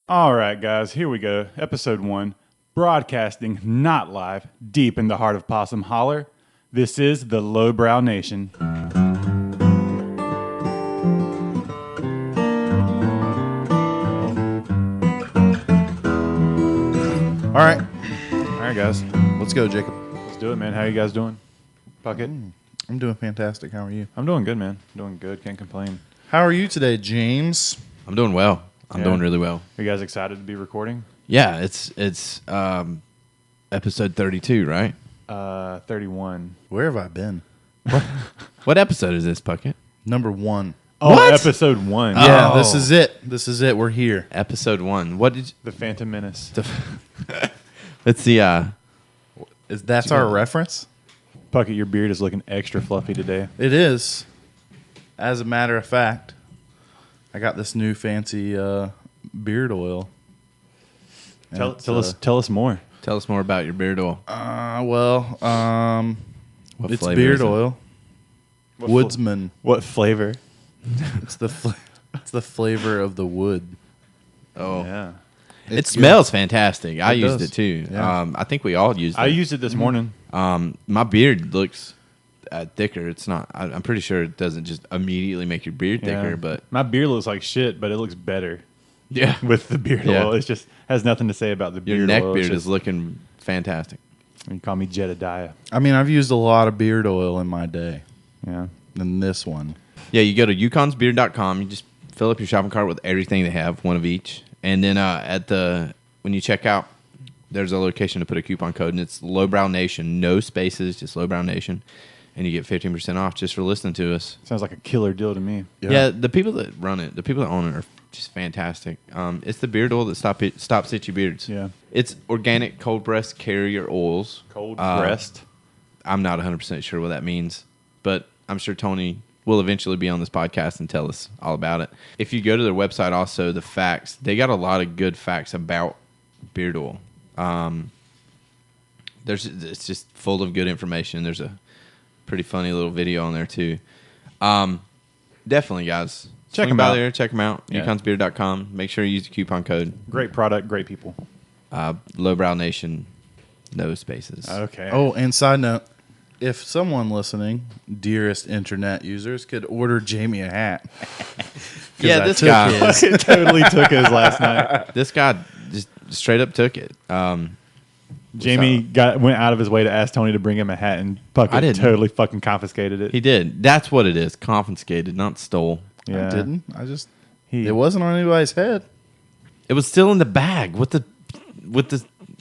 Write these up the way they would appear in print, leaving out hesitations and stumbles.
All right, guys, here we go. Episode 1, broadcasting not live, deep in the heart of Possum Holler. This is the Lowbrow Nation. All right, guys, let's go, Jacob. let's do it, man. How you guys doing? Puckett? I'm doing fantastic. How are you? I'm doing good, man. Doing good. Can't complain. How are you today, James? I'm doing well. I'm doing really well. Are you guys excited to be recording? Yeah, it's episode 32, right? 31. Where have I been? What episode is this, Puckett? Number 1. Oh, What? episode 1. Yeah, Oh. this is it. This is it. We're here. Episode 1. What did The Phantom Menace. let's see. That's our reference? Puckett, your beard is looking extra fluffy today. It is. As a matter of fact, I got this new fancy beard oil. Tell And us more. Tell us more about your beard oil. What it's flavor beard is it? oil. What Woodsman. What flavor? It's the flavor of the wood. Oh, Yeah. it It's smells fantastic. I It used does. it too. Yeah. I think we all used it. I used it this morning. My beard looks thicker. It's not. I'm pretty sure it doesn't just immediately make your beard thicker, Yeah. but My beard looks like shit, but it looks better yeah, with the beard Yeah. oil. It just has nothing to say about the beard your neck oil. beard It's is just- looking fantastic. You call me Jedediah. I mean, I've used a lot of beard oil in my day. Yeah. Than this one. Yeah, you go to yukonsbeard.com. You just fill up your shopping cart with everything they have, one of each. And then when you check out, there's a location to put a coupon code, and it's Lowbrow Nation, no spaces, just Lowbrow Nation. And you get 15% off just for listening to us. Sounds like a killer deal to me. Yeah, the people that run it, the people that own it are just fantastic. It's the beard oil that stops itchy beards. Yeah. It's organic cold pressed carrier oils. Cold pressed. I'm not 100% sure what that means, but I'm sure Tony will eventually be on this podcast and tell us all about it. If you go to their website, also the facts, they got a lot of good facts about beard oil. It's just full of good information. There's a pretty funny little video on there too. Definitely, guys, Check swing 'em by out. there. Check them out. Yeah. Yukonsbeard.com. Make sure you use the coupon code Great product, great people. Lowbrow Nation. No spaces. Okay. Oh, and side note, if someone listening, dearest internet users, could order Jamie a hat. 'Cause Yeah, I this took guy. his. It totally took his last night. This guy just straight up took it. Jamie went out of his way to ask Tony to bring him a hat, and I Puckett didn't. totally fucking confiscated it. He did. That's what it is. Confiscated, not stole. Yeah. I didn't. He- It wasn't on anybody's head. It was still in the bag with the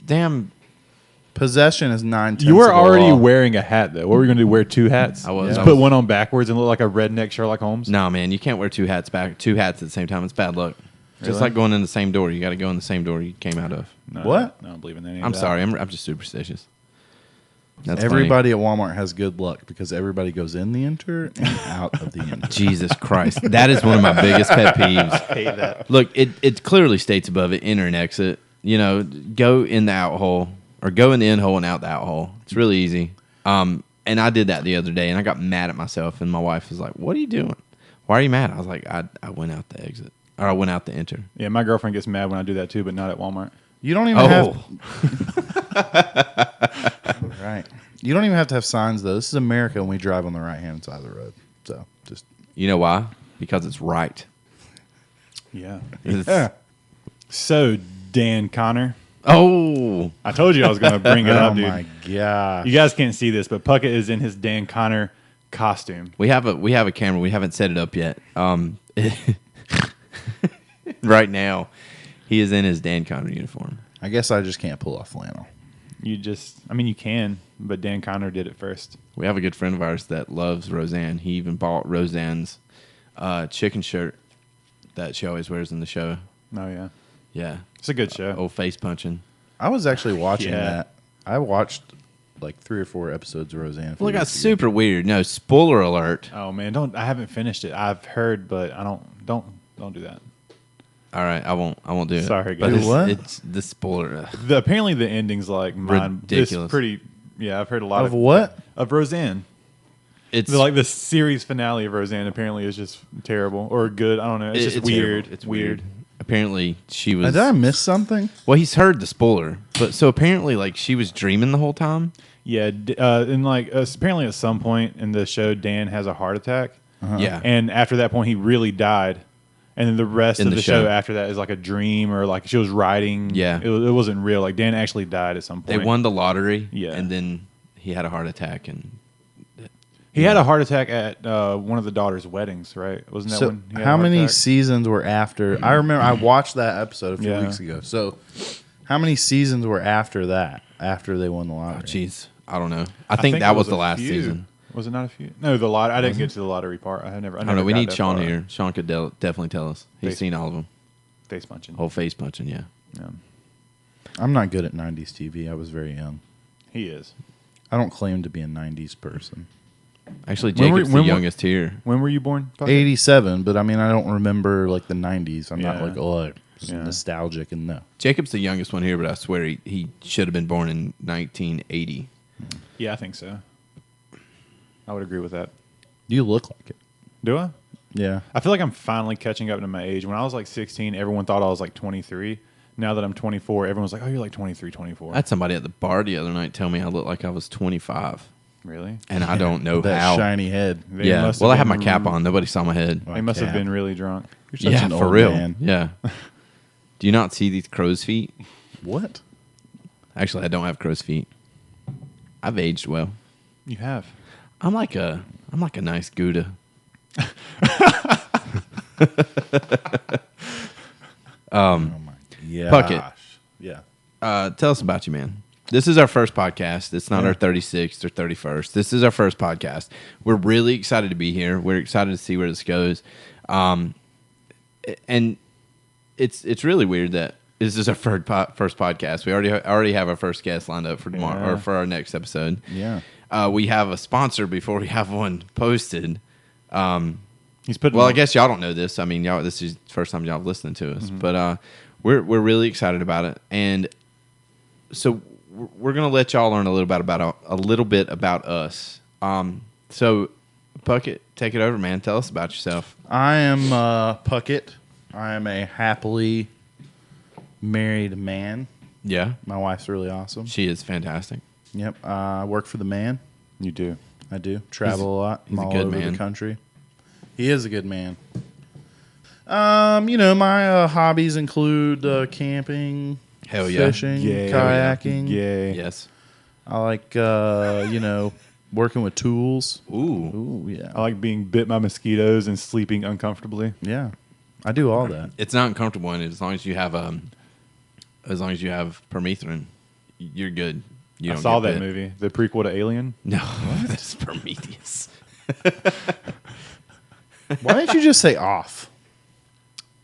damn. Possession is 9/10. You were already wearing a hat, though. What were we going to do? Wear two hats? I was. Just I put was. one on backwards and look like a redneck Sherlock Holmes? No, man, you can't wear two hats at the same time. It's bad luck. Really? Just like going in the same door. You got to go in the same door you came out of. No, What? I don't believe in any of I'm that. sorry. I'm just superstitious. That's Everybody at Walmart has good luck because everybody goes in the enter and out of the enter. funny. Jesus Christ. That is one of my biggest pet peeves. I hate that. Look, it clearly states above it, enter and exit. You know, go in the out hole or go in the in hole and out the out hole. It's really easy. And I did that the other day, and I got mad at myself. And my wife was like, "What are you doing? Why are you mad?" I was like, "I went out the exit, or I went out the enter." Yeah, my girlfriend gets mad when I do that, too, but not at Walmart. You don't even Oh, have right. You don't even have to have signs though. This is America, and we drive on the right hand side of the road. So just you know why? Because it's right. Yeah. yeah. So, Dan Connor, Oh, I told you I was going to bring it Oh up, dude. my god. You guys can't see this, but Puckett is in his Dan Connor costume. we have a camera. We haven't set it up yet. Right now, he is in his Dan Connor uniform. I guess I just can't pull off flannel. You can, but Dan Connor did it first. We have a good friend of ours that loves Roseanne. He even bought Roseanne's chicken shirt that she always wears in the show. Oh, yeah. Yeah. It's a good show. Old face punching. I was actually watching Yeah. that. I watched like 3 or 4 episodes of Roseanne. a few Well, it got weeks ago. super weird. No, spoiler alert. Oh, man. I haven't finished it. I've heard, but I don't do that. All right, I won't do it. Sorry, But guys. it's, What? it's the spoiler. Apparently the ending's like Ridiculous. It's pretty. Yeah, I've heard a lot Of what? of Roseanne. It's The series finale of Roseanne apparently is just terrible or good. I don't know. It's just it's weird. terrible. It's weird. apparently she was. Did I miss something? Well, he's heard the spoiler, but so apparently, like, she was dreaming the whole time. Yeah, and like apparently at some point in the show, Dan has a heart attack. Yeah, And after that point, he really died. And then the rest In of the the show show. after that is like a dream, or like she was riding. Yeah. It wasn't real. Like Dan actually died at some they point. won the lottery. Yeah. and then he had a heart attack, and He had a heart attack at one of the daughter's weddings, right? Wasn't that So when? He had a how heart many attack? seasons were after? I remember I watched that episode a few Yeah. weeks ago. So how many seasons were after that? After they won the oh, lottery? jeez, I don't know. I think that it was a the last few. season. Was it not a few? No, the lot. I didn't get to the lottery part. I I don't know. We got need that Sean far. here. Sean could definitely tell us. He's Face- seen all of them. Face punching. Whole face punching. Yeah. Yeah. I'm not good at 90s TV. I was very young. He is. I don't claim to be a 90s person. Actually, When were- Jacob's when the were- youngest here. When were you born? Pucker? 87, but I mean, I don't remember like the 90s. I'm not Yeah. like, oh, Yeah. nostalgic and no. Jacob's the youngest one here, but I swear he should have been born in 1980. Yeah, I think so. I would agree with that. You look like it. Do I? Yeah. I feel like I'm finally catching up to my age. When I was like 16, everyone thought I was like 23. Now that I'm 24, everyone's like, oh, you're like 23, 24. I had somebody at the bar the other night tell me I looked like I was 25, Really? and I don't know That how. shiny head. They Yeah. must Well, I have had my been- cap on. Nobody saw my head. They must have cap. been really drunk. You're such Yeah, an for old real. man. Yeah. Do you not see these crow's feet? What? Actually, I don't have crow's feet. I've aged well. You have. I'm like a nice Gouda. Oh my. Yeah. Puckett. Yeah. Tell us about you, man. This is our first podcast. It's not Yeah. our 36th or 31st. This is our first podcast. We're really excited to be here. We're excited to see where this goes. And it's really weird that this is our first podcast. We already have our first guest lined up for tomorrow Yeah. or for our next episode. Yeah. We have a sponsor before we have one posted. He's putting. Well, I guess y'all don't know this. I mean, y'all, this is the first time y'all have listened to us, but we're really excited about it, and so we're gonna let y'all learn a little bit about us. So, Puckett, take it over, man. Tell us about yourself. I am Puckett. I am a happily married man. Yeah, My wife's really awesome. she is fantastic. Yep. I work for the man. You do. I do. Travel a lot. he's I'm a all good over man. the country. He is a good man. My hobbies include camping, Hell yeah. fishing, Yay. kayaking. Yay. Yes. I like working with tools. Ooh, Ooh, yeah. I like being bit by mosquitoes and sleeping uncomfortably. Yeah. I do all that. it's not uncomfortable, and as long as you have permethrin, you're good. You I don't saw get that bit. movie, the prequel to Alien. No, that's Prometheus. Why didn't you just say off?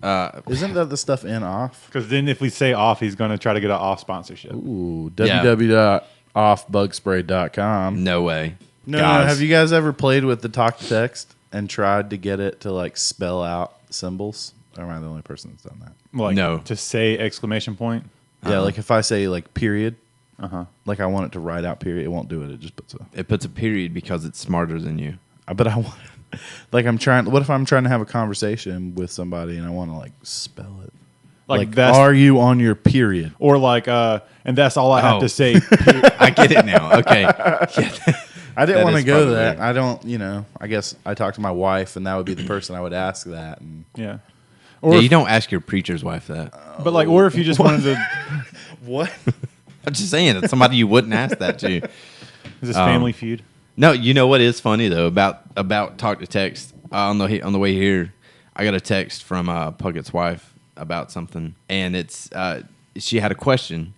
Uh, Isn't that the stuff in off? Because then if we say off, he's going to try to get an off sponsorship. Ooh, Yeah. www.offbugspray.com. no way. No, Guys. have you guys ever played with the talk to text and tried to get it to like spell out symbols? Or am I the only person that's done that? Like, No. To say exclamation point. Yeah, like if I say like period, Uh-huh. like I want it to write out period, it won't do it. It just puts a. It puts a period because it's smarter than you. But I want, like I'm trying. What if I'm trying to have a conversation with somebody and I want to like spell it? Like that's are you on your period? or like and that's all I have Oh. to say. I get it now. Okay. Yeah. I didn't That want to is go to probably- that. I don't. I guess I talk to my wife, and that would be the person I would ask that. And Yeah. Yeah, Or you don't ask your preacher's wife that. but like, or if you just wanted to, what? I'm just saying, it's somebody you wouldn't ask that to. is this Family Feud? No, you know what is funny though about talk to text on the way here, I got a text from Puckett's wife about something, and it's she had a question,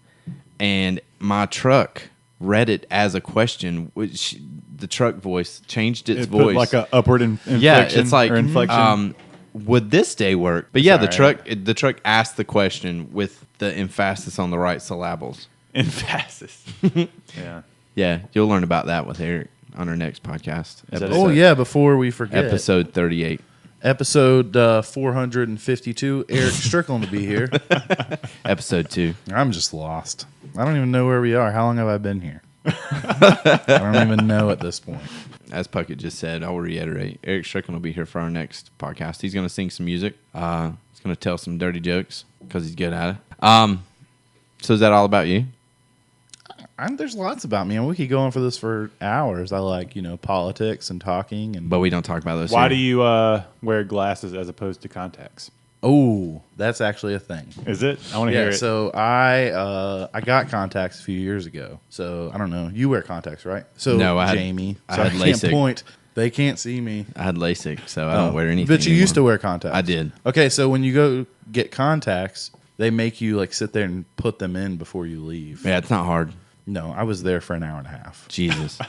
and my truck read it as a question. Which the truck voice changed its It put voice like a upward inflection. Yeah, it's like or inflection. would this day work? But yeah, Sorry. the truck asked the question with the emphasis on the right syllables. Emphasis. Yeah. Yeah, you'll learn about that with Eric on our next podcast. Is that Episode, Oh yeah! Before we forget, episode 38. episode 452. Eric Strickland to be here. Episode 2. I'm just lost. I don't even know where we are. How long have I been here? I don't even know at this point. As Puckett just said, I'll reiterate. Eric Strickland will be here for our next podcast. He's going to sing some music. It's going Gonna tell some dirty jokes because he's good at it. So is that all about you? There's lots about me, and we could go on for this for hours. I like, politics and talking. And But we don't talk about those. Why here. do you wear glasses as opposed to contacts? Oh, that's actually a thing. Is it? I want to hear it. So I got contacts a few years ago. So I don't know. You wear contacts, right? So No, I had- Jamie. I so had can't LASIK. point. They can't see me. I had LASIK, so I don't wear anything. But you used to wear contacts. I did. Okay, so when you go get contacts, they make you like sit there and put them in before you leave. Yeah, it's not hard. No, I was there for an hour and a half. Jesus.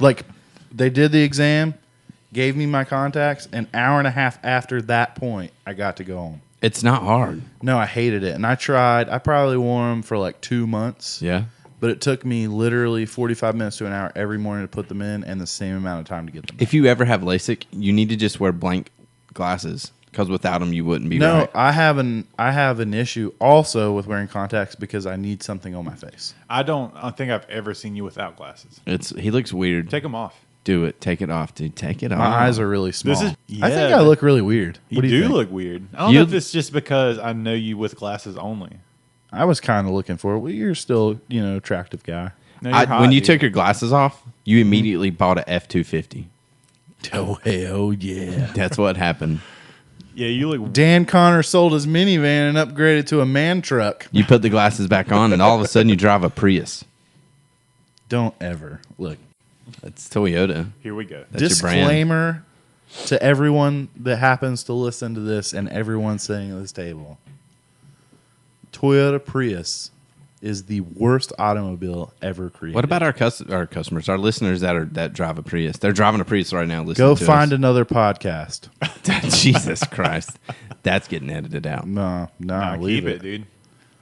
Like they did the exam, gave me my contacts, an hour and a half after that point, I got to go home. It's not hard. No, I hated it. And I tried. I probably wore them for like 2 months. Yeah. But it took me literally 45 minutes to an hour every morning to put them in and the same amount of time to get them. If you ever have LASIK, you need to just wear blank glasses because without them you wouldn't be No, right. I have an issue also with wearing contacts because I need something on my face. I don't think I've ever seen you without glasses. He looks weird. Take them off. Do it. Take it off, dude. Take it off. My eyes are really small. This is- I think yeah, I look really weird. You What do you think? look weird. I don't know if it's just because I know you with glasses only. I was kind of looking for it. Well, you're still, attractive guy. No, you're hot, when you dude. took your glasses off, you immediately bought a F-250. Oh, hell yeah. That's what happened. Yeah, you look. Dan Connor sold his minivan and upgraded to a man truck. You put the glasses back on, and all of a sudden you drive a Prius. Don't ever. Look, That's Toyota. Here we go. That's your brand. disclaimer to everyone that happens to listen to this and everyone sitting at this table. Toyota Prius is the worst automobile ever created. What about our customers, our listeners that drive a Prius? They're driving a Prius right now. Go Listening to find us. another podcast. Jesus Christ, that's getting edited out. No, Nah, leave keep it, dude.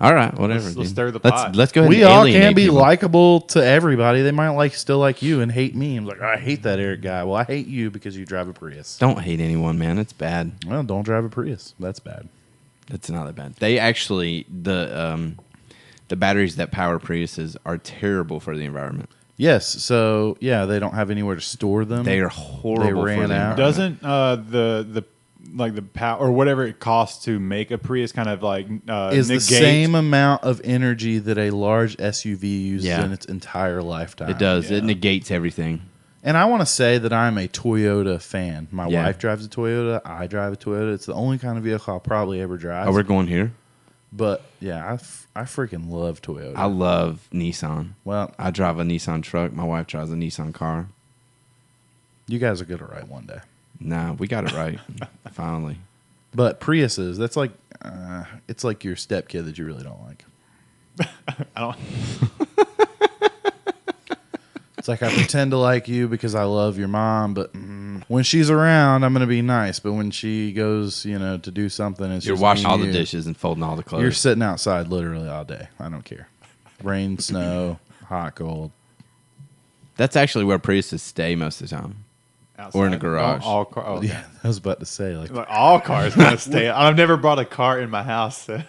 All right, whatever. Let's dude. stir the let's, pot. Let's go ahead. We and all alienate can't be people. likable to everybody. They might still like you and hate me. I'm like, I hate that Eric guy. Well, I hate you because you drive a Prius. Don't hate anyone, man. It's bad. Well, don't drive a Prius. That's bad. It's not that bad. They actually the batteries that power Priuses are terrible for the environment. Yes. So yeah, they don't have anywhere to store them. They are horrible. They for ran the out. environment. Doesn't the like the power or whatever it costs to make a Prius kind of like is the negate? same amount of energy that a large SUV uses Yeah. in its entire lifetime. It does. Yeah. It negates everything. And I want to say that I'm a Toyota fan. My Yeah. wife drives a Toyota. I drive a Toyota. It's the only kind of vehicle I'll probably ever drive. Oh, we're going here. But yeah, I freaking love Toyota. I love Nissan. Well, I drive a Nissan truck. My wife drives a Nissan car. you guys will get it right one day. Nah, we got it right. Finally. But Priuses, that's like, it's like your stepkid that you really don't like. I don't. It's like I pretend to like you because I love your mom, but when she's around, I'm going to be nice. But when she goes, to do something, it's You're just washing me all and the you. dishes and folding all the clothes. You're sitting outside literally all day. I don't care. Rain, snow, hot, cold. That's actually where Priuses stay most of the time. Or in a Outside. garage. All car, oh, Yeah, I was about to say like all cars gonna stay. I've never brought a car in my house. So.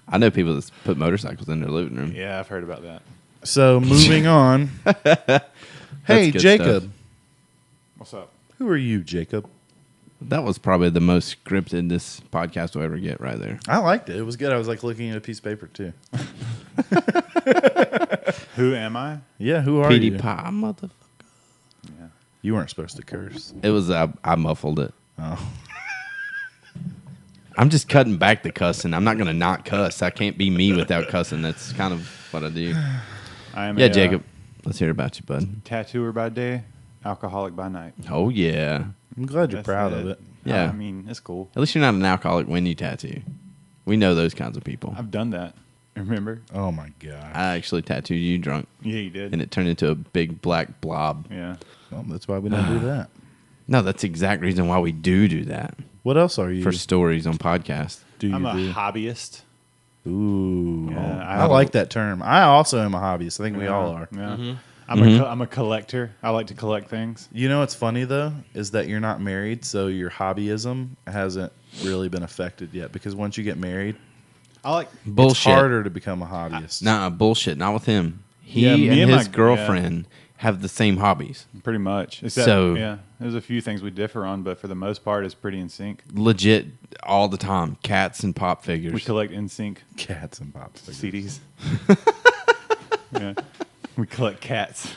I know people that put motorcycles in their living room. Yeah, I've heard about that. So moving on. Hey, good Jacob. stuff. What's up? Who are you, Jacob? That was probably the most scripted this podcast will ever get right there. I liked it. It was good. I was like looking at a piece of paper too. Who am I? Yeah, who are Petey you? pie, motherfucker. Yeah. You weren't supposed to curse. It was, I muffled it. Oh. I'm just cutting back the cussing. I'm not going to not cuss. I can't be me without cussing. That's kind of what I do. I am Yeah, a, Jacob. Let's hear about you, bud. tattooer by day, alcoholic by night. Oh, yeah. I'm glad you're That's proud of it. Yeah. I mean, it's cool. At least you're not an alcoholic when you tattoo. We know those kinds of people. I've done that. Remember? Oh my god. I actually tattooed you drunk, Yeah, you did. and it turned into a big black blob. Yeah. Well, that's why we don't do that. No, that's the exact reason why we do that. What else are you? For stories on podcasts. do you I'm a do? hobbyist. Ooh. Yeah, I like that term. I also am a hobbyist. I think we all are. Yeah. Mm-hmm. I'm a collector. I like to collect things. You know what's funny though is that you're not married, so your hobbyism hasn't really been affected yet. Because once you get married, I like. Bullshit. it's harder to become a hobbyist. Nah, bullshit. Not with him. He Yeah, me and and his my- girlfriend have the same hobbies. Pretty much. Except, So- yeah, there's a few things we differ on, but for the most part, it's pretty in sync. Legit all the time. Cats and pop figures. We collect in sync Cats and pop figures. CDs. Yeah, we collect cats.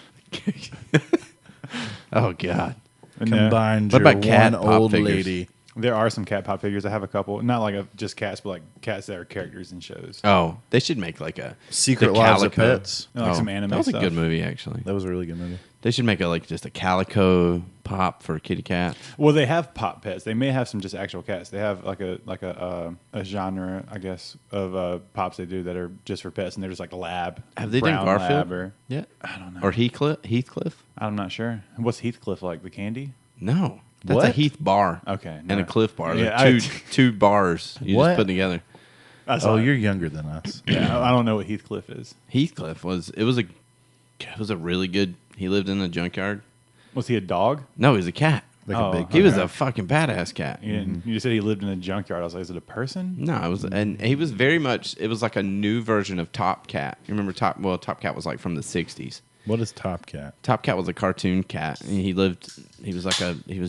Oh, God. And, uh, Combined What your about cat one pop old figures? lady. there are some cat pop figures. I have a couple, not like just cats, but like cats that are characters in shows. Oh, they should make like a Secret the Lives of Calico. Pets. Like some anime That was stuff. a good movie, actually. That was a really good movie. They should make just a calico pop for a kitty cat. Well, they have pop pets. They may have some just actual cats. They have like a genre, I guess, of pops they do that are just for pets, and they're just like lab. Have they done brown Garfield? lab or Yeah. I don't know. Or Heathcliff? I'm not sure. What's Heathcliff like? The candy? No. That's a What? Heath bar. Okay, And a Cliff bar. They're Yeah, two bars you What? just put together. Oh, you're younger than us. Yeah, I don't know what Heathcliff is. Heathcliff was a really good. He lived in a junkyard. Was he a dog? No, he was a cat. Like Oh, a big. He was Okay. a fucking badass cat. You didn't. You said he lived in a junkyard. I was like, is it a person? No, it was, and he was very much. It was like a new version of Top Cat. You remember Top? Well, Top Cat was like from the '60s. What is Top Cat? Top Cat was a cartoon cat, and he was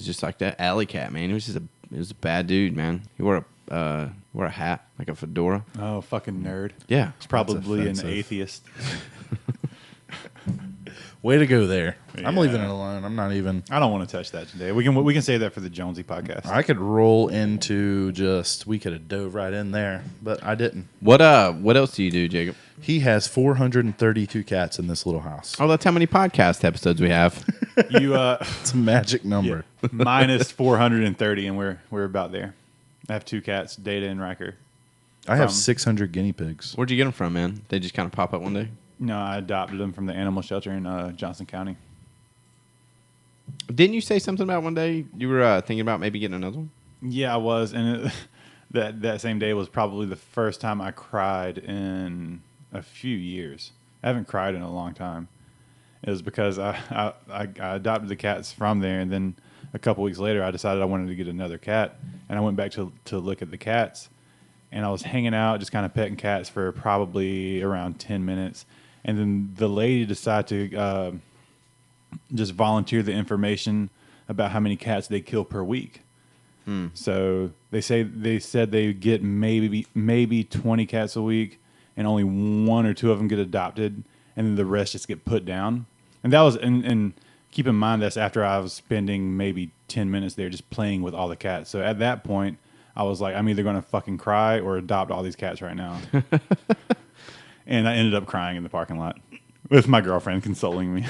just like that alley cat, man. He was a bad dude, man. He wore a hat, like a fedora. Oh, fucking nerd. Yeah, He's probably an offensive. atheist. Way to go there. I'm Yeah. leaving it alone. I'm not even. I don't want to touch that today. We can save that for the Jonesy podcast. I could roll into we could have dove right in there, but I didn't. What else do you do, Jacob? He has 432 cats in this little house. Oh, that's how many podcast episodes we have. You It's a magic number. minus 430, and we're about there. I have two cats, Data and Riker. I have From- 600 guinea pigs. Where'd you get them from, man? They just kind of pop up one day. No, I adopted them from the animal shelter in Johnson County. Didn't you say something about one day you were thinking about maybe getting another one? Yeah, I was, and that same day was probably the first time I cried in a few years. I haven't cried in a long time. It was because I adopted the cats from there, and then a couple weeks later, I decided I wanted to get another cat, and I went back to look at the cats, and I was hanging out, just kind of petting cats for probably around 10 minutes, and then the lady decided to just volunteer the information about how many cats they kill per week. So they said they get maybe 20 cats a week, and only one or two of them get adopted, and then the rest just get put down. And that was and keep in mind that's after I was spending maybe 10 minutes there just playing with all the cats. So at that point, I was like, I'm either going to fucking cry or adopt all these cats right now. And I ended up crying in the parking lot with my girlfriend consoling me.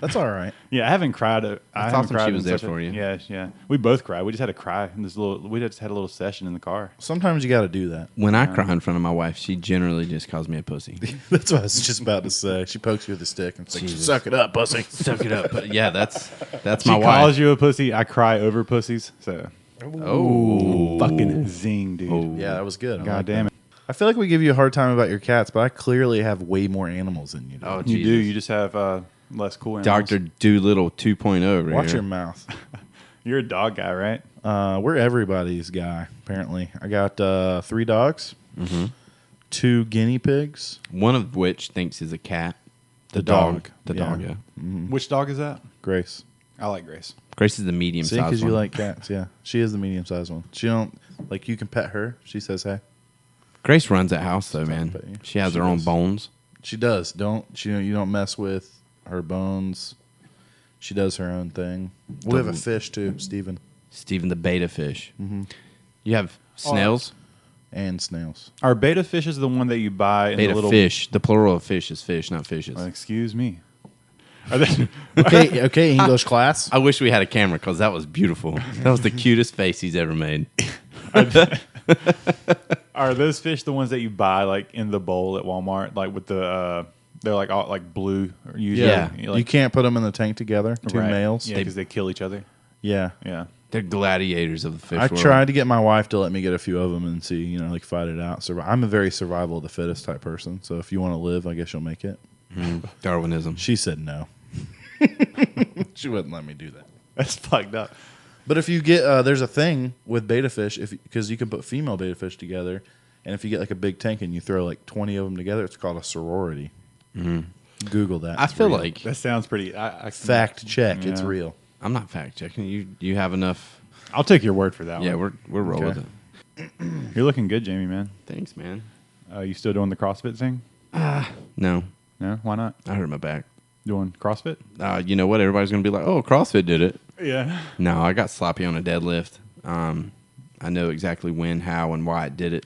That's all right. Yeah, I haven't cried. I haven't awesome cried she in was there such for you. Yeah. We both cried. We just had to cry. We just had a little session in the car. Sometimes you got to do that. When I cry in front of my wife, she generally just calls me a pussy. That's what I was just about to say. She pokes you with a stick and says, Jesus. "Suck it up, pussy." Suck it up. But yeah, that's She my calls wife. you a pussy. I cry over pussies. So Oh, fucking zing, dude. Oh. Yeah, that was good. I God like damn that. it. I feel like we give you a hard time about your cats, but I clearly have way more animals than you do. Oh, You Jesus. do. You just have less cool animals. Dr. Doolittle 2.0 over Watch here. Oh, your mouth. You're a dog guy, right? We're everybody's guy, apparently. I got 3 dogs, 2 guinea pigs. One of which thinks is a cat. The dog. The Yeah. dog, yeah. Which dog is that? Grace. I like Grace. Grace is the medium See, sized because one. you like cats, yeah. She is the medium-sized one. She don't, like, you can pet her. She says, hey. Grace runs that house, though, man. But, yeah, She has she her own does. bones. She does. You don't mess with her bones. She does her own thing. We have a fish, too, Steven. Steven the beta fish. You have snails? And snails. Are beta fishes the one that you buy in Beta the little fish. The plural of fish is fish, not fishes. Excuse me. Are they, Okay, English class. I wish we had a camera because that was beautiful. That was the cutest face he's ever made. are those fish the ones that you buy like in the bowl at Walmart, like with the they're like all like blue usually? Yeah. Like, You can't put them in the tank together, 2 right. males. Yeah, because they kill each other. Yeah. Yeah. They're gladiators of the fish I world. tried to get my wife to let me get a few of them and see, like fight it out. I'm a very survival of the fittest type person. So if you want to live, I guess you'll make it. Darwinism. She said no. She wouldn't let me do that. That's fucked up. But if you get, there's a thing with beta fish, because you can put female beta fish together, and if you get like a big tank and you throw like 20 of them together, it's called a sorority. Oh, Google that. I It's feel real. like That sounds pretty. Fact check. It's Yeah. real. I'm not fact checking. You have enough. I'll take your word for that Yeah, one. we're roll Okay. with it. You're looking good, Jamie, man. Thanks, man. You still doing the CrossFit thing? No, No, why not? I hurt my back. Doing CrossFit? You know what? Everybody's gonna be like, "Oh, CrossFit did it." Yeah. No, I got sloppy on a deadlift. I know exactly when, how, and why it did it.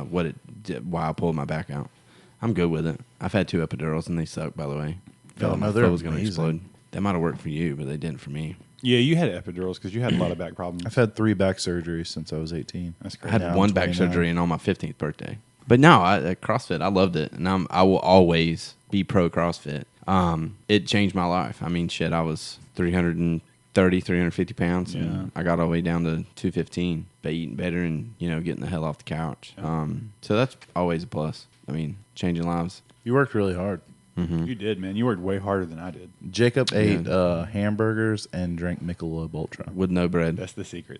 What it did, why I pulled my back out. I'm good with it. I've had 2 epidurals and they suck. By the way, felt like no, my they're foot was gonna amazing. explode. That might have worked for you, but they didn't for me. Yeah, you had epidurals because you had a lot of back problems. I've had 3 back surgeries since I was 18. That's I crazy. had Now I'm one back 29. surgery and on my 15th birthday. But no, at CrossFit, I loved it, and I will always be pro CrossFit. It changed my life. I mean, shit, I was 350 pounds, and Yeah. I got all the way down to 215 by eating better and getting the hell off the couch. So that's always a plus. I mean, changing lives. You worked really hard. You did, man. You worked way harder than I did. Jacob ate hamburgers and drank Michelob Ultra. With no bread. That's the secret.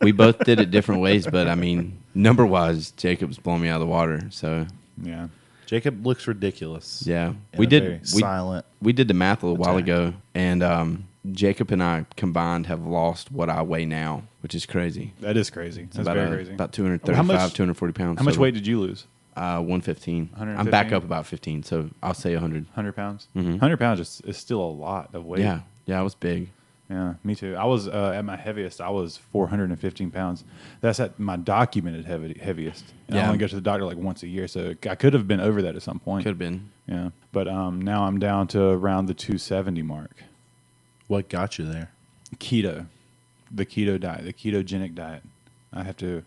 We both did it different ways, but I mean, number wise, Jacob's blowing me out of the water. So Yeah. Jacob looks ridiculous. yeah, in we a did. very silent. We did the math a little while attack. ago, and Jacob and I combined have lost what I weigh now, which is crazy. That is crazy. That's about very crazy. About 235, How much- 240 pounds. How much total. weight did you lose? 115. 115? I'm back up about 15, so I'll say 100. 100 pounds? Mhm. 100 pounds is still a lot of weight. Yeah, I was big. Yeah, me too. I was at my heaviest. I was 415 pounds. That's at my documented heaviest. And I Yeah. only go to the doctor like once a year, so I could have been over that at some point. Could have been. Yeah, but now I'm down to around the 270 mark. What got you there? Keto, the keto diet, the ketogenic diet. I have to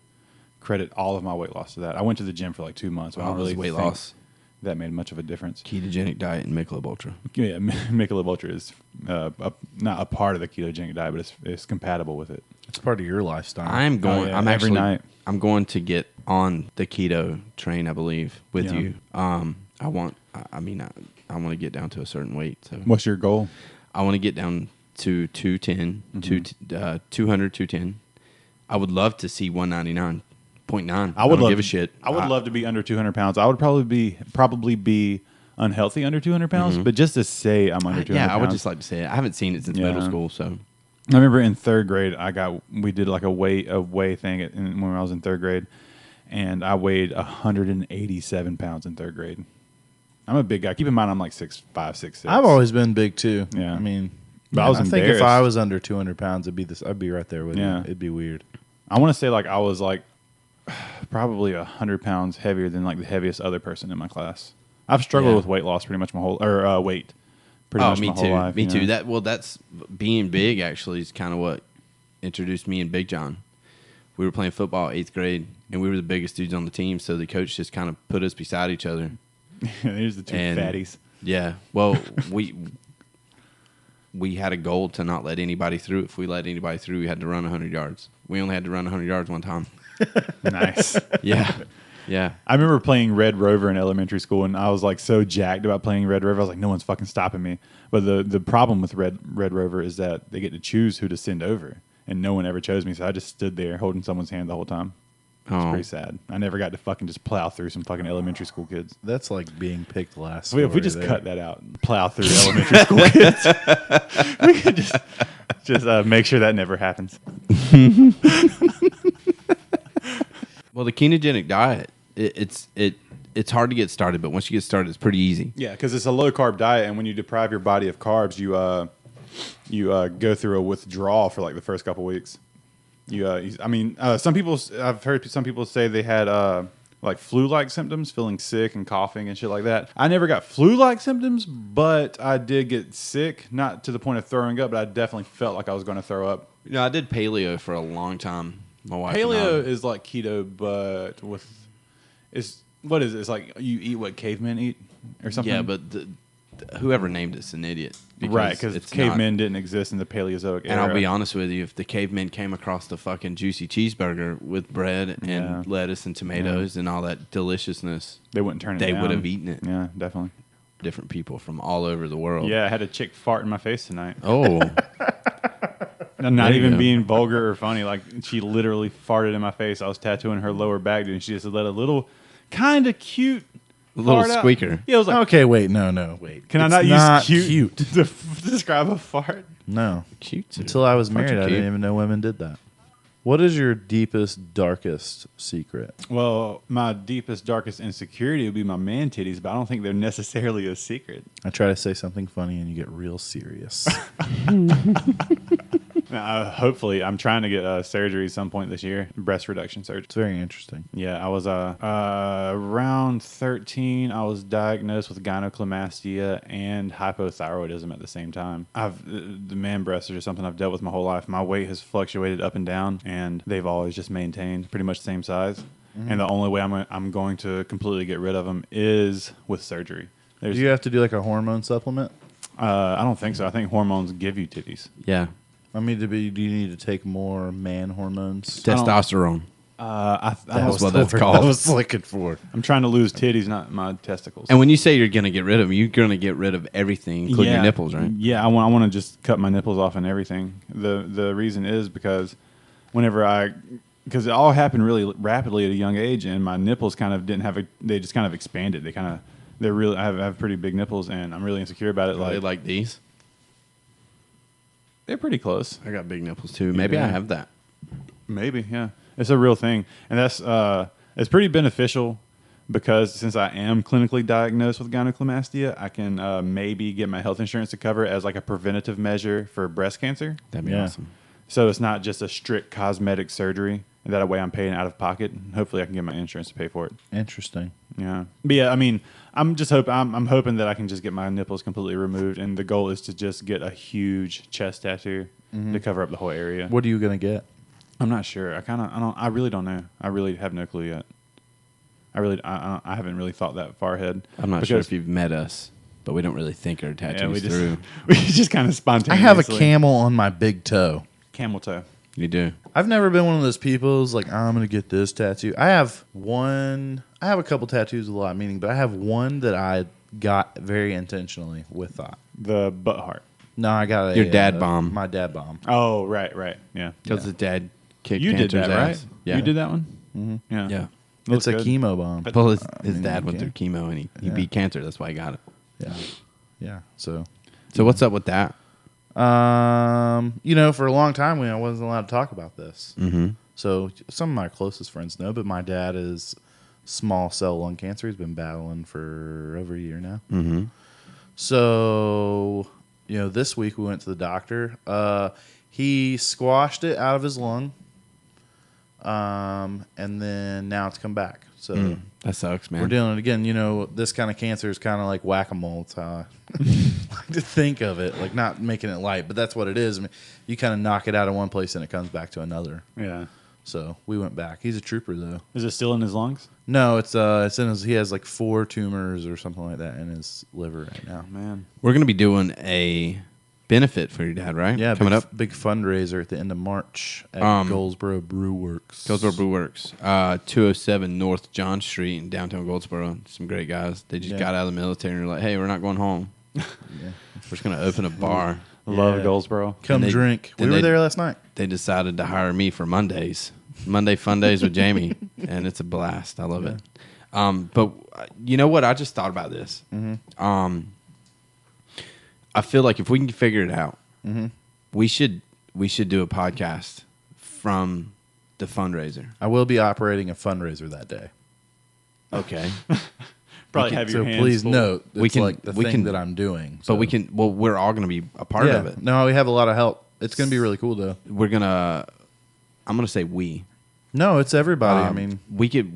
credit all of my weight loss to that. I went to the gym for like 2 months. But I don't really weight think loss. that made much of a difference. Ketogenic diet and Michelob Ultra. Yeah, Michelob Ultra is not a part of the ketogenic diet, but it's compatible with it. It's part of your lifestyle. I'm going. yeah, I'm every actually. night. I'm going to get on the keto train. I believe with Yeah. you. I want. I mean, I want to get down to a certain weight. So What's your goal? I want to get down to 210, 200, 210. I would love to see 199.9. I would don't love give a shit. I would love to be under 200 pounds. I would probably be unhealthy under 200 pounds, but just to say I'm under 200 Yeah, I would pounds. just like to say it. I haven't seen it since Yeah. middle school, so I remember in 3rd grade, we did like a weigh thing when I was in 3rd grade, and I weighed 187 pounds in 3rd grade. I'm a big guy. Keep in mind, I'm like 6'5", 6'6". I've always been big too. Yeah. I mean, But I was I think if embarrassed. I was under 200 pounds, I'd be right there with Yeah. you. It'd be weird. I want to say like I was like probably 100 pounds heavier than like the heaviest other person in my class. I've struggled Yeah. with weight loss pretty much weight. Pretty much me my too. whole life. Me you too. know? That's being big. Actually, is kind of what introduced me and Big John. We were playing football 8th grade, and we were the biggest dudes on the team. So the coach just kind of put us beside each other. Here's the two And- fatties. Yeah. Well, we had a goal to not let anybody through. If we let anybody through, we had to run 100 yards. We only had to run 100 yards one time. Nice. Yeah. Yeah. I remember playing Red Rover in elementary school, and I was like so jacked about playing Red Rover. I was like, no one's fucking stopping me. But the problem with Red Rover is that they get to choose who to send over, and no one ever chose me. So I just stood there holding someone's hand the whole time. It's Oh. pretty sad. I never got to fucking just plow through some fucking elementary school kids. That's like being picked last. So if we story just there. cut that out, and plow through elementary school kids, we could just make sure that never happens. Well, the ketogenic diet, it's hard to get started, but once you get started, it's pretty easy. Yeah, because it's a low carb diet, and when you deprive your body of carbs, you go through a withdrawal for like the first couple weeks. Some people, I've heard some people say they had like flu-like symptoms, feeling sick and coughing and shit like that. I never got flu-like symptoms, but I did get sick, not to the point of throwing up, but I definitely felt like I was going to throw up. You know, I did paleo for a long time. My wife and Paleo I. is like keto, but what is it? It's like you eat what cavemen eat or something. Yeah, but whoever named it's an idiot. Right, because it's cavemen not. didn't exist in the Paleozoic era. And I'll be honest with you, if the cavemen came across the fucking juicy cheeseburger with bread and Yeah. lettuce and tomatoes and all that deliciousness, They wouldn't turn it they down. would have eaten it. Yeah, definitely. Different people from all over the world. Yeah, I had a chick fart in my face tonight. Oh, I'm not There you even go. being vulgar or funny. Like, she literally farted in my face. I was tattooing her lower back, dude, and she just let a little kind of cute little fart out. squeaker. Yeah, it was like, Okay, wait, no, wait. can I It's not use cute, cute? to describe a fart? No. Cute. Until I was Farts are married, I cute. didn't even know women did that. What is your deepest, darkest secret? Well, my deepest, darkest insecurity would be my man titties, but I don't think they're necessarily a secret. I try to say something funny and you get real serious. Hopefully, I'm trying to get surgery some point this year, breast reduction surgery. It's very interesting. Yeah, I was around 13. I was diagnosed with gynecomastia and hypothyroidism at the same time. The man breasts are just something I've dealt with my whole life. My weight has fluctuated up and down, and they've always just maintained pretty much the same size. And the only way I'm going to completely get rid of them is with surgery. Do you have to do like a hormone supplement? I don't think so. I think hormones give you titties. Yeah. Do you need to take more man hormones? Testosterone. That's was what that's the word called. I was looking for. I'm trying to lose titties, not my testicles. And when you say you're going to get rid of them, you're going to get rid of everything, including your nipples, right? Yeah, I want to just cut my nipples off and everything. The reason is because because it all happened really rapidly at a young age, and my nipples kind of they just kind of expanded. I have pretty big nipples, and I'm really insecure about it. Like these? They're pretty close. I got big nipples too. Maybe I have that. Maybe, yeah. It's a real thing. And that's it's pretty beneficial because since I am clinically diagnosed with gynecomastia, I can maybe get my health insurance to cover it as like a preventative measure for breast cancer. That'd be awesome. So it's not just a strict cosmetic surgery. And that way I'm paying out of pocket. And hopefully I can get my insurance to pay for it. Interesting. Yeah. But yeah, I mean, I'm hoping that I can just get my nipples completely removed. And the goal is to just get a huge chest tattoo to cover up the whole area. What are you going to get? I'm not sure. I really don't know. I really have no clue yet. I haven't really thought that far ahead. I'm not sure if you've met us, but we don't really think our tattoos through. We just kind of I spontaneously. have a camel on my big toe. Camel toe. You do. I've never been one of those people who's like, I'm going to get this tattoo. I have a couple tattoos with a lot of meaning, but I have one that I got very intentionally with thought. The butt heart. No, I got Your dad bomb. My dad bomb. Oh, right. Yeah. Because his dad kicked You did cancer's that, right? ass. Yeah. You did that one? Mm-hmm. Yeah. Yeah. It's a good. chemo bomb. Well, his mean, dad you went through can. chemo and he beat cancer. That's why he got it. Yeah. Yeah. So what's up with that? for a long time I wasn't allowed to talk about this. Mm-hmm. So some of my closest friends know, but my dad is small cell lung cancer. He's been battling for over a year now. Mm-hmm. So, this week we went to the doctor. He squashed it out of his lung. And then now it's come back. So That sucks, man. we're dealing it again. This kind of cancer is kind of like whack-a-mole. That's how I like to think of it. Like not making it light, but that's what it is. I mean, you kind of knock it out of one place and it comes back to another. Yeah. So we went back. He's a trooper though. Is it still in his lungs? No, it's in his. He has like 4 tumors or something like that in his liver right now. Man. We're going to be doing a benefit for your dad, right? Yeah, coming up. big fundraiser at the end of March at Goldsboro Brew Works. Goldsboro Brew Works, 207 North John Street in downtown Goldsboro. Some great guys. They just got out of the military and were like, "Hey, we're not going home. Yeah. We're just going to open a bar." Love Yeah. Goldsboro. Come And they- drink. We and were they- there last night. They decided to hire me for Monday fun days with Jamie, and it's a blast. I love it. But you know what? I just thought about this. Mm-hmm. I feel like if we can figure it out, we should do a podcast from the fundraiser. I will be operating a fundraiser that day. Okay, Probably have your So hands please full. note, it's We can- like the we thing can- that I'm doing. but So. we can. Well, we're all going to be a part of it. No, we have a lot of help. It's going to be really cool though. We're gonna. I'm gonna say we. No, it's everybody. I mean, we could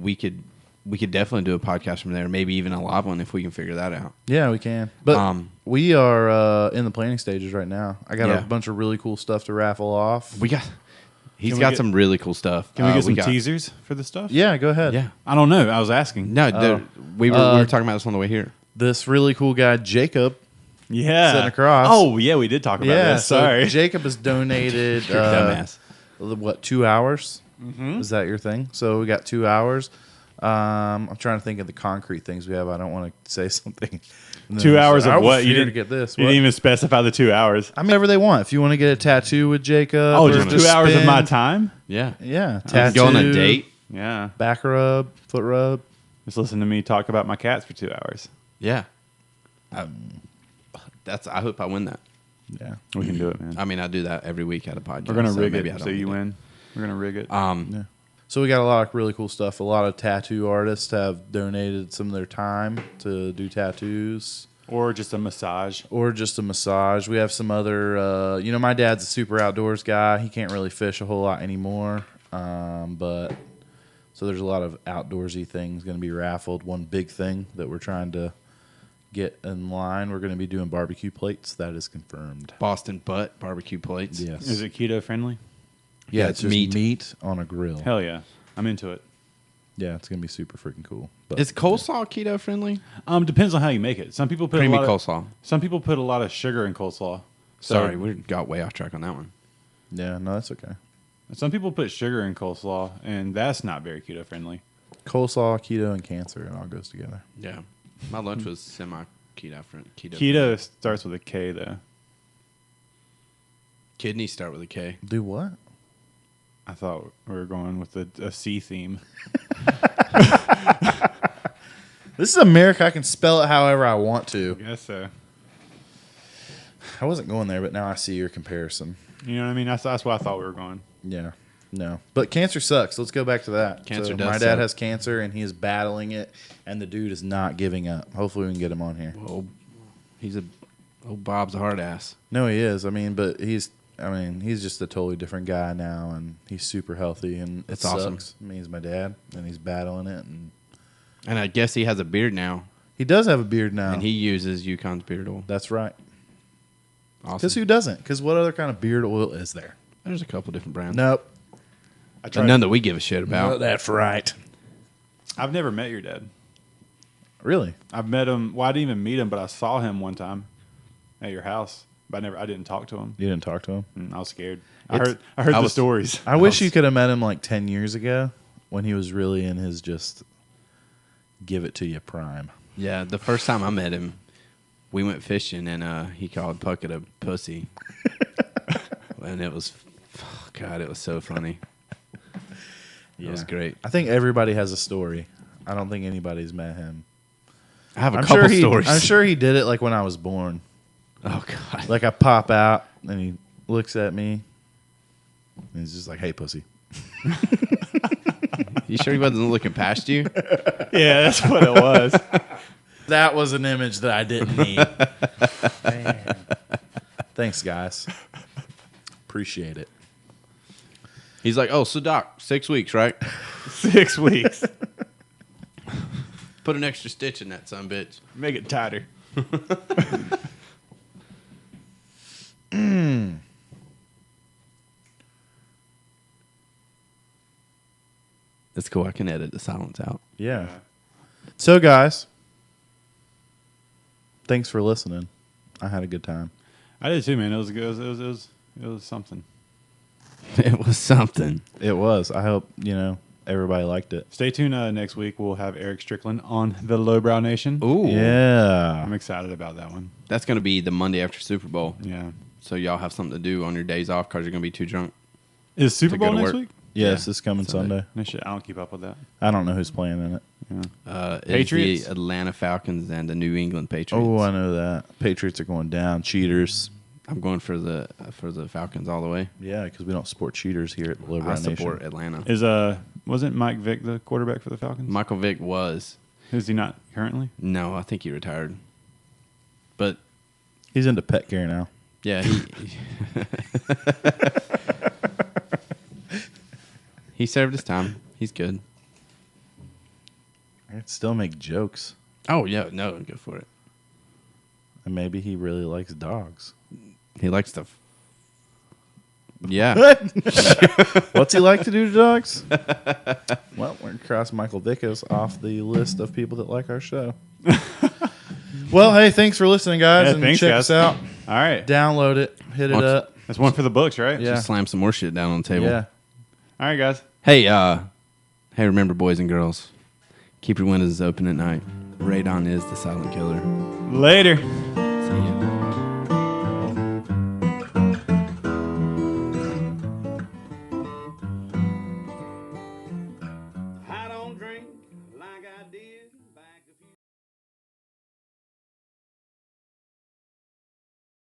definitely do a podcast from there. Maybe even a live one if we can figure that out. yeah, we can. But we are in the planning stages right now. I got Yeah. a bunch of really cool stuff to raffle off. He's Can we got get- some really cool stuff. Can we get some got- teasers for the stuff? Yeah, go ahead. Yeah. I don't know. I was asking. No, we were talking about this on the way here. This really cool guy, Jacob. Yeah. Sitting across. Oh, yeah, we did talk about Yeah, this. Sorry. So Jacob has donated You're a dumbass. 2 hours? Is that your thing? So we got 2 hours. I'm trying to think of the concrete things we have. I don't want to say something. 2 hours I of was what? here to get this. You What? didn't even specify the 2 hours. I mean, whatever they want. If you want to get a tattoo with Jacob. Oh, or just 2 hours of my spend- time? Yeah. Yeah. Let's Tattoo. go on a date. Yeah. Back rub, foot rub. Just listen to me talk about my cats for 2 hours. Yeah. I hope I win that. Yeah. We can do it, man. I mean, I do that every week at a podcast. We're gonna rig maybe I it don't so you need it. win. We're gonna rig it. Yeah. So we got a lot of really cool stuff. A lot of tattoo artists have donated some of their time to do tattoos. Or just a massage. Or just a massage. We have some other, my dad's a super outdoors guy. He can't really fish a whole lot anymore. But so there's a lot of outdoorsy things going to be raffled. One big thing that we're trying to get in line, we're going to be doing barbecue plates. That is confirmed. Boston butt barbecue plates. Yes. Is it keto friendly? Yeah, it's it's just meat. meat on a grill. Hell yeah. I'm into it. Yeah, it's going to be super freaking cool. But Is coleslaw keto friendly? Depends on how you make it. Some people put Creamy a lot coleslaw. Some people put a lot of sugar in coleslaw. So- Sorry, we got way off track on that one. yeah, no, that's okay. Some people put sugar in coleslaw, and that's not very keto friendly. Coleslaw, keto, and cancer, it all goes together. Yeah. My lunch was semi keto. Keto starts with a K, though. Kidneys start with a K. Do what? I thought we were going with a C theme. This is America. I can spell it however I want to. I guess so. I wasn't going there, but now I see your comparison. You know what I mean? That's why I thought we were going. Yeah. No. But cancer sucks. Let's go back to that. Cancer So does my dad suck. has cancer, and he is battling it, and the dude is not giving up. Hopefully we can get him on here. Well, Bob's a hard ass. No, he is. But he's just a totally different guy now, and he's super healthy, and That's it awesome. sucks. I mean, he's my dad, and he's battling it, and And I guess he has a beard now, he does have a beard now. and he uses Yukon's beard oil. That's right. Because Awesome. who doesn't? Because what other kind of beard oil is there? There's a couple different brands. Nope. I But none that we give a shit about. That's right. I've never met your dad. Really? I've met him. Well, I didn't even meet him, but I saw him one time at your house. But I didn't talk to him. You didn't talk to him? I was scared. It's- I heard I the was- stories. I wish you could have met him like 10 years ago when he was really in his just give it to you prime. Yeah, the first time I met him, we went fishing, and he called Puckett a pussy. And it was, God, it was so funny. It was great. I think everybody has a story. I don't think anybody's met him. I have a I'm couple sure stories. I'm sure he did it like when I was born. Oh, God. Like I pop out and he looks at me and he's just like, "Hey, pussy." You sure he wasn't looking past you? Yeah, that's what it was. That was an image that I didn't need. Man. Thanks, guys. Appreciate it. He's like, oh, so Doc, 6 weeks, right? 6 weeks. Put an extra stitch in that son bitch. Make it tighter. It's cool. I can edit the silence out. Yeah. So, guys, thanks for listening. I had a good time. I did too, man. It was good. It was something. It was something. It was. I hope, everybody liked it. Stay tuned. Next week we'll have Eric Strickland on the Lowbrow Nation. Ooh. Yeah. I'm excited about that one. That's going to be the Monday after Super Bowl. Yeah. So y'all have something to do on your days off because you're going to be too drunk. Is Super To go Bowl to next work. week? Yes, Yeah. this coming Sunday. No shit. I don't keep up with that. I don't know who's playing in it. Yeah. It's Patriots? the Atlanta Falcons and the New England Patriots. Oh, I know that. Patriots are going down. Cheaters. I'm going for the Falcons all the way. Yeah, because we don't support cheaters here at the Lowbrow I Nation. support Atlanta. Is wasn't Mike Vick the quarterback for the Falcons? Michael Vick was. Is he not currently? No, I think he retired. But He's into pet care now. yeah, he served his time. He's good. I can still make jokes. Oh yeah, no, go for it. And maybe he really likes dogs. He likes to. Yeah. What's he like to do to dogs? Well, we're going to cross Michael Vickers off the list of people that like our show. Well, hey, thanks for listening, guys. Yeah, and thanks, check guys. us out. All right. Download it. Hit it Once- up. That's one for the books, right? Yeah. Just slam some more shit down on the table. Yeah. All right, guys. Hey, remember, boys and girls, keep your windows open at night. Radon is the silent killer. Later.